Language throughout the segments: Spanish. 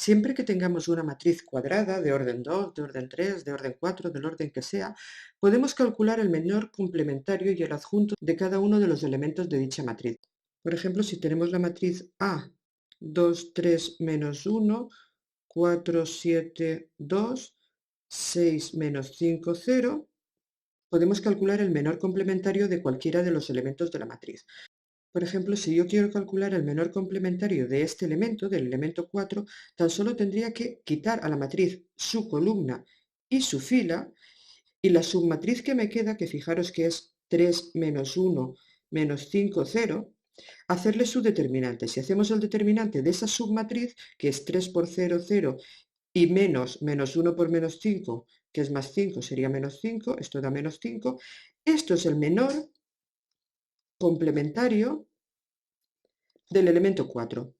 Siempre que tengamos una matriz cuadrada de orden 2, de orden 3, de orden 4, del orden que sea, podemos calcular el menor complementario y el adjunto de cada uno de los elementos de dicha matriz. Por ejemplo, si tenemos la matriz A, 2, 3, menos 1, 4, 7, 2, 6, menos 5, 0, podemos calcular el menor complementario de cualquiera de los elementos de la matriz. Por ejemplo, si yo quiero calcular el menor complementario de este elemento, del elemento 4, tan solo tendría que quitar a la matriz su columna y su fila, y la submatriz que me queda, que fijaros que es 3 menos 1 menos 5, 0, hacerle su determinante. Si hacemos el determinante de esa submatriz, que es 3 por 0, 0, y menos 1 por menos 5, que es más 5, sería menos 5, esto da menos 5, esto es el menor complementario del elemento 4.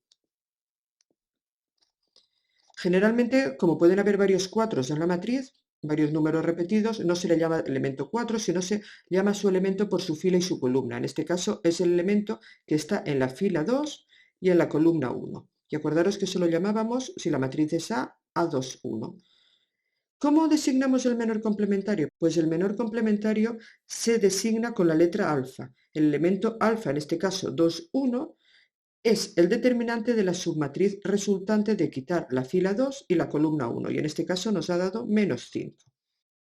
Generalmente, como pueden haber varios 4 en la matriz, varios números repetidos, no se le llama elemento 4, sino se llama su elemento por su fila y su columna. En este caso es el elemento que está en la fila 2 y en la columna 1. Y acordaros que se lo llamábamos, si la matriz es A, A2, 1. ¿Cómo designamos el menor complementario? Pues el menor complementario se designa con la letra alfa. El elemento alfa, en este caso 2, 1, es el determinante de la submatriz resultante de quitar la fila 2 y la columna 1, y en este caso nos ha dado menos 5.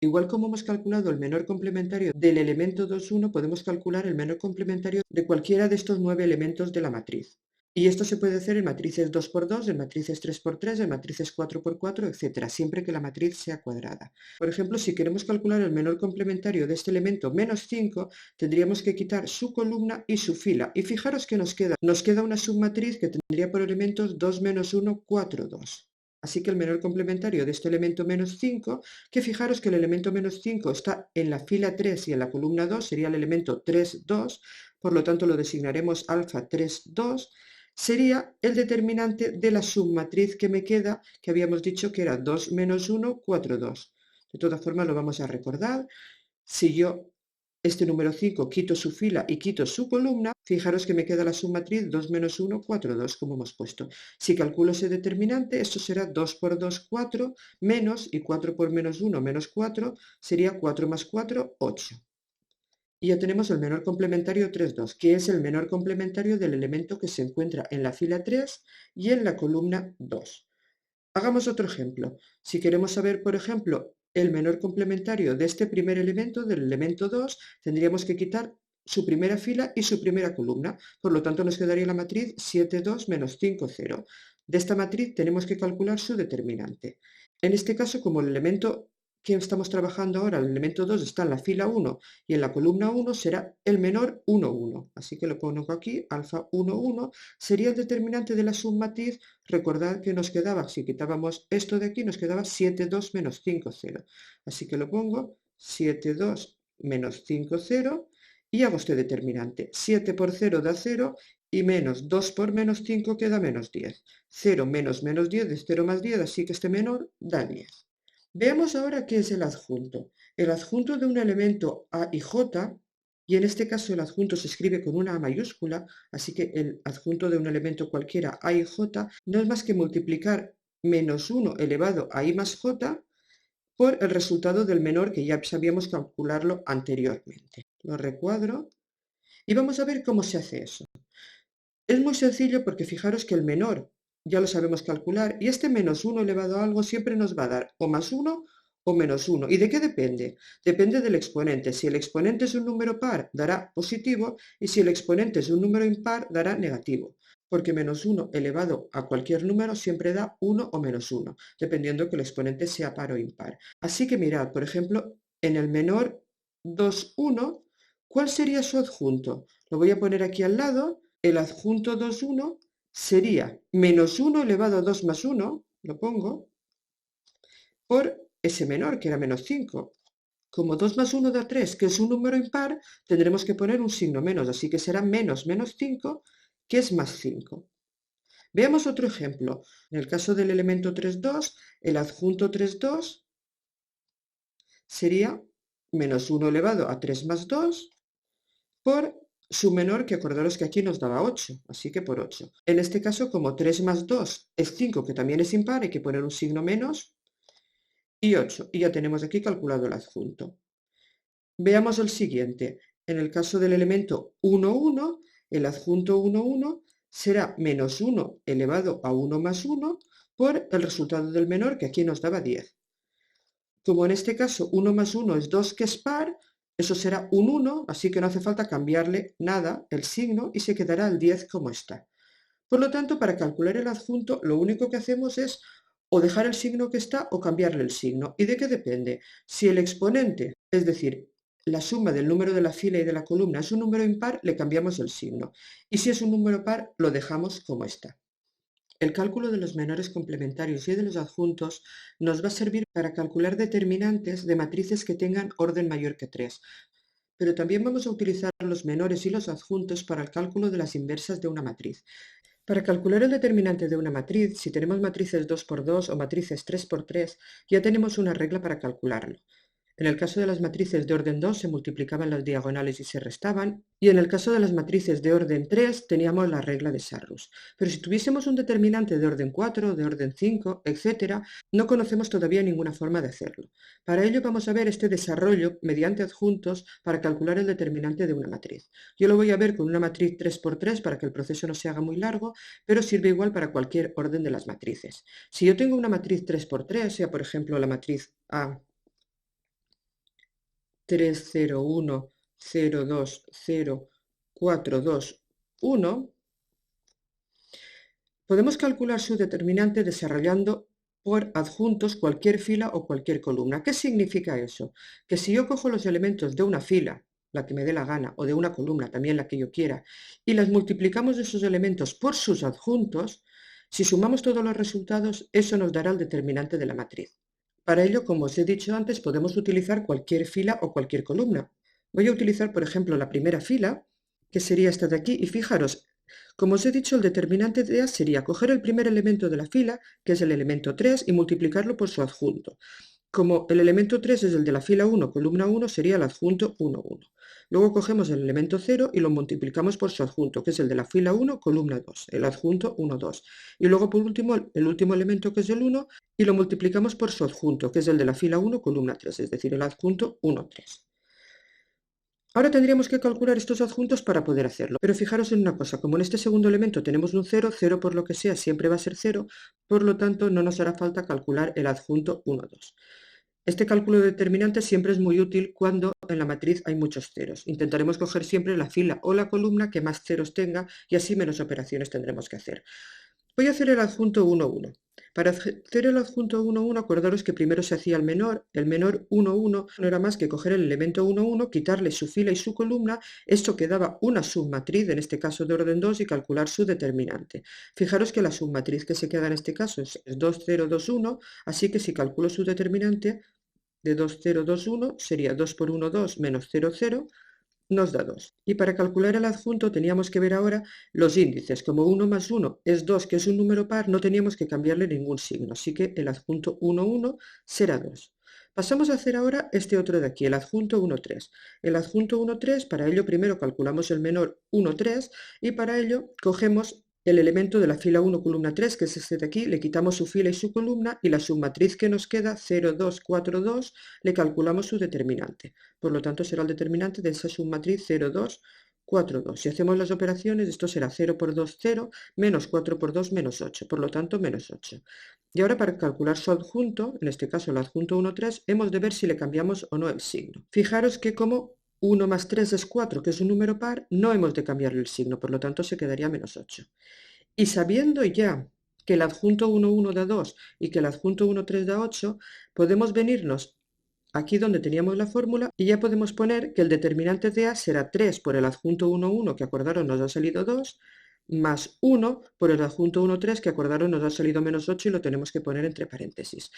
Igual como hemos calculado el menor complementario del elemento 2, 1, podemos calcular el menor complementario de cualquiera de estos 9 elementos de la matriz. Y esto se puede hacer en matrices 2 por 2, en matrices 3 por 3, en matrices 4 por 4, etc., siempre que la matriz sea cuadrada. Por ejemplo, si queremos calcular el menor complementario de este elemento menos 5, tendríamos que quitar su columna y su fila. Y fijaros que nos queda una submatriz que tendría por elementos 2 menos 1, 4, 2. Así que el menor complementario de este elemento menos 5, que fijaros que el elemento menos 5 está en la fila 3 y en la columna 2, sería el elemento 3, 2, por lo tanto lo designaremos alfa 3, 2, sería el determinante de la submatriz que me queda, que habíamos dicho que era 2 menos 1, 4, 2. De todas formas lo vamos a recordar. Si yo este número 5 quito su fila y quito su columna, fijaros que me queda la submatriz 2 menos 1, 4, 2, como hemos puesto. Si calculo ese determinante, esto será 2 por 2, 4, menos, y 4 por menos 1, menos 4, sería 4 más 4, 8. Y ya tenemos el menor complementario 3, 2, que es el menor complementario del elemento que se encuentra en la fila 3 y en la columna 2. Hagamos otro ejemplo. Si queremos saber, por ejemplo, el menor complementario de este primer elemento, del elemento 2, tendríamos que quitar su primera fila y su primera columna. Por lo tanto, nos quedaría la matriz 7, 2 menos 5, 0. De esta matriz tenemos que calcular su determinante. En este caso, como el elemento que estamos trabajando ahora, el elemento 2, está en la fila 1 y en la columna 1, será el menor 1, 1. Así que lo pongo aquí, alfa 1, 1, sería el determinante de la submatriz. Recordad que nos quedaba, si quitábamos esto de aquí, nos quedaba 7, 2 menos 5, 0. Así que lo pongo 7, 2 menos 5, 0, y hago este determinante. 7 por 0 da 0, y menos 2 por menos 5 queda menos 10. 0 menos menos 10 es 0 más 10, así que este menor da 10. Veamos ahora qué es el adjunto. El adjunto de un elemento A y J, y en este caso el adjunto se escribe con una A mayúscula, así que el adjunto de un elemento cualquiera A y J no es más que multiplicar menos 1 elevado a I más J por el resultado del menor, que ya sabíamos calcularlo anteriormente. Lo recuadro y vamos a ver cómo se hace eso. Es muy sencillo porque fijaros que el menor ya lo sabemos calcular, y este menos 1 elevado a algo siempre nos va a dar o más 1 o menos 1. ¿Y de qué depende? Depende del exponente. Si el exponente es un número par, dará positivo, y si el exponente es un número impar, dará negativo, porque menos 1 elevado a cualquier número siempre da 1 o menos 1, dependiendo que el exponente sea par o impar. Así que mirad, por ejemplo, en el menor 2, 1, ¿cuál sería su adjunto? Lo voy a poner aquí al lado. El adjunto 2, 1 sería menos 1 elevado a 2 más 1, lo pongo, por ese menor, que era menos 5. Como 2 más 1 da 3, que es un número impar, tendremos que poner un signo menos, así que será menos menos 5, que es más 5. Veamos otro ejemplo. En el caso del elemento 3, 2, el adjunto 3, 2 sería menos 1 elevado a 3 más 2 por su menor, que acordaros que aquí nos daba 8, así que por 8. En este caso, como 3 más 2 es 5, que también es impar, hay que poner un signo menos, y 8. Y ya tenemos aquí calculado el adjunto. Veamos el siguiente. En el caso del elemento 1, 1, el adjunto 1, 1 será menos 1 elevado a 1 más 1 por el resultado del menor, que aquí nos daba 10. Como en este caso 1 más 1 es 2, que es par, eso será un 1, así que no hace falta cambiarle nada, el signo, y se quedará el 10 como está. Por lo tanto, para calcular el adjunto, lo único que hacemos es o dejar el signo que está o cambiarle el signo. ¿Y de qué depende? Si el exponente, es decir, la suma del número de la fila y de la columna es un número impar, le cambiamos el signo. Y si es un número par, lo dejamos como está. El cálculo de los menores complementarios y de los adjuntos nos va a servir para calcular determinantes de matrices que tengan orden mayor que 3. Pero también vamos a utilizar los menores y los adjuntos para el cálculo de las inversas de una matriz. Para calcular el determinante de una matriz, si tenemos matrices 2 por 2 o matrices 3 por 3, ya tenemos una regla para calcularlo. En el caso de las matrices de orden 2 se multiplicaban las diagonales y se restaban, y en el caso de las matrices de orden 3 teníamos la regla de Sarrus. Pero si tuviésemos un determinante de orden 4, de orden 5, etc., no conocemos todavía ninguna forma de hacerlo. Para ello vamos a ver este desarrollo mediante adjuntos para calcular el determinante de una matriz. Yo lo voy a ver con una matriz 3 por 3 para que el proceso no se haga muy largo, pero sirve igual para cualquier orden de las matrices. Si yo tengo una matriz 3 por 3, sea por ejemplo la matriz A 3, 0, 1, 0, 2, 0, 4, 2, 1, podemos calcular su determinante desarrollando por adjuntos cualquier fila o cualquier columna. ¿Qué significa eso? Que si yo cojo los elementos de una fila, la que me dé la gana, o de una columna, también la que yo quiera, y las multiplicamos de esos elementos por sus adjuntos, si sumamos todos los resultados, eso nos dará el determinante de la matriz. Para ello, como os he dicho antes, podemos utilizar cualquier fila o cualquier columna. Voy a utilizar, por ejemplo, la primera fila, que sería esta de aquí, y fijaros, como os he dicho, el determinante de A sería coger el primer elemento de la fila, que es el elemento 3, y multiplicarlo por su adjunto. Como el elemento 3 es el de la fila 1, columna 1, sería el adjunto 1, 1. Luego cogemos el elemento 0 y lo multiplicamos por su adjunto, que es el de la fila 1, columna 2, el adjunto 1, 2. Y luego por último el último elemento, que es el 1, y lo multiplicamos por su adjunto, que es el de la fila 1, columna 3, es decir, el adjunto 1, 3. Ahora tendríamos que calcular estos adjuntos para poder hacerlo. Pero fijaros en una cosa, como en este segundo elemento tenemos un 0, 0 por lo que sea siempre va a ser 0, por lo tanto no nos hará falta calcular el adjunto 1, 2. Este cálculo de determinantes siempre es muy útil cuando en la matriz hay muchos ceros. Intentaremos coger siempre la fila o la columna que más ceros tenga y así menos operaciones tendremos que hacer. Voy a hacer el adjunto 1, 1. Para hacer el adjunto 1, 1, acordaros que primero se hacía el menor 1, 1 no era más que coger el elemento 1, 1, quitarle su fila y su columna, esto quedaba una submatriz, en este caso de orden 2, y calcular su determinante. Fijaros que la submatriz que se queda en este caso es 2, 0, 2, 1, así que si calculo su determinante de 2, 0, 2, 1, sería 2 por 1, 2, menos 0, 0, nos da 2. Y para calcular el adjunto teníamos que ver ahora los índices. Como 1 más 1 es 2, que es un número par, no teníamos que cambiarle ningún signo. Así que el adjunto 1, 1 será 2. Pasamos a hacer ahora este otro de aquí, el adjunto 1, 3. El adjunto 1, 3, para ello primero calculamos el menor 1, 3 y para ello cogemos el elemento de la fila 1, columna 3, que es este de aquí, le quitamos su fila y su columna y la submatriz que nos queda, 0, 2, 4, 2, le calculamos su determinante. Por lo tanto, será el determinante de esa submatriz 0, 2, 4, 2. Si hacemos las operaciones, esto será 0 por 2, 0, menos 4 por 2, menos 8. Por lo tanto, menos 8. Y ahora para calcular su adjunto, en este caso el adjunto 1, 3, hemos de ver si le cambiamos o no el signo. Fijaros que como 1 más 3 es 4, que es un número par, no hemos de cambiarle el signo, por lo tanto se quedaría menos 8. Y sabiendo ya que el adjunto 1, 1 da 2 y que el adjunto 1, 3 da 8, podemos venirnos aquí donde teníamos la fórmula y ya podemos poner que el determinante de A será 3 por el adjunto 1, 1, que acordaron nos ha salido 2, más 1 por el adjunto 1, 3, que acordaron nos ha salido menos 8 y lo tenemos que poner entre paréntesis.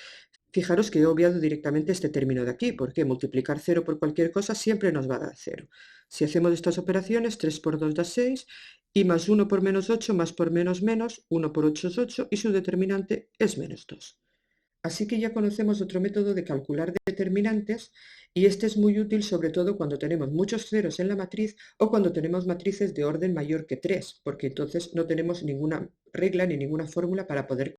Fijaros que he obviado directamente este término de aquí, porque multiplicar 0 por cualquier cosa siempre nos va a dar 0. Si hacemos estas operaciones, 3 por 2 da 6, y más 1 por menos 8, más por menos menos, 1 por 8 es 8, y su determinante es menos 2. Así que ya conocemos otro método de calcular determinantes y este es muy útil sobre todo cuando tenemos muchos ceros en la matriz o cuando tenemos matrices de orden mayor que 3, porque entonces no tenemos ninguna regla ni ninguna fórmula para poder